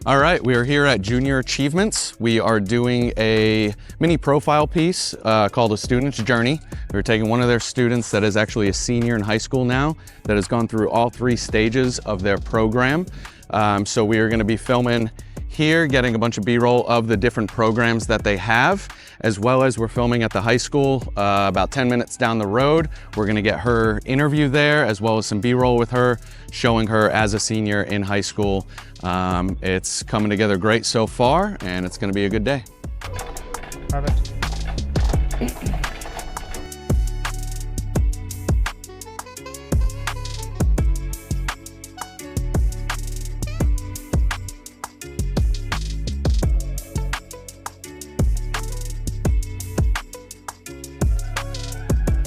All right, we are here at Junior Achievements. We are doing a mini profile piece called A Student's Journey. We're taking one of their students that is actually a senior in high school now, that has gone through all 3 stages of their program. So we are gonna be filming here, getting a bunch of B-roll of the different programs that they have, as well as we're filming at the high school about 10 minutes down the road. We're gonna get her interview there, as well as some B-roll with her, showing her as a senior in high school. It's coming together great so far, and it's gonna be a good day. Perfect.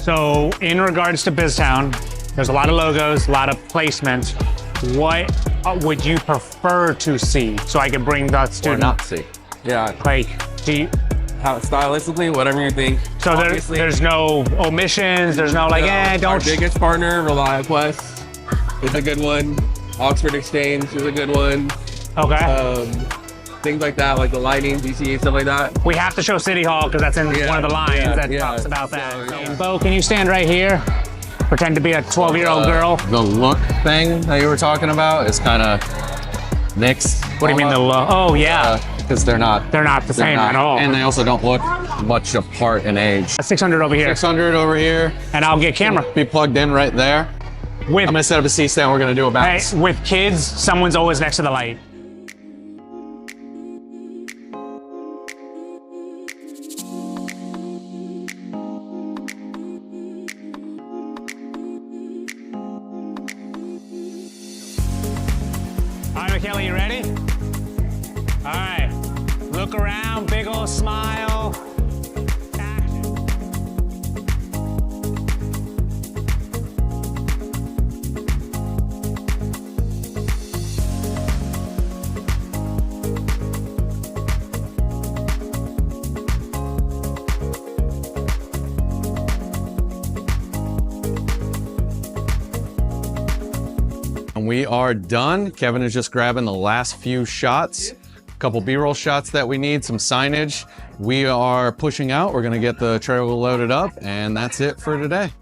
So in regards to BizTown, there's a lot of logos, a lot of placements. What would you prefer to see so I can bring the student? Or not see. Yeah. Like, do you, How, stylistically, whatever you think. so there's no omissions, there's no like, don't. Our biggest partner, ReliaQuest, is a good one. Oxford Exchange is a good one. Okay. Things like that, like the lighting, DCA, stuff like that. We have to show City Hall because that's in one of the lines that talks about that. So, Bo, can you stand right here? Pretend to be a 12-year-old girl. The look thing that you were talking about is kind of mixed. What do you mean the look? Oh yeah. Because they're not the same at all. And they also don't look much apart in age. 600 over here. 600 over here. And I'll get camera. Be plugged in right there. With, I'm gonna set up a C-stand, we're gonna do a bounce. hey, with kids, someone's always next to the light. All right, Michaela, you ready? All right, look around, big ol' smile. Action. And we are done. Kevin is just grabbing the last few shots, a couple B-roll shots that we need, some signage. We are pushing out. We're gonna get the trailer loaded up, and that's it for today.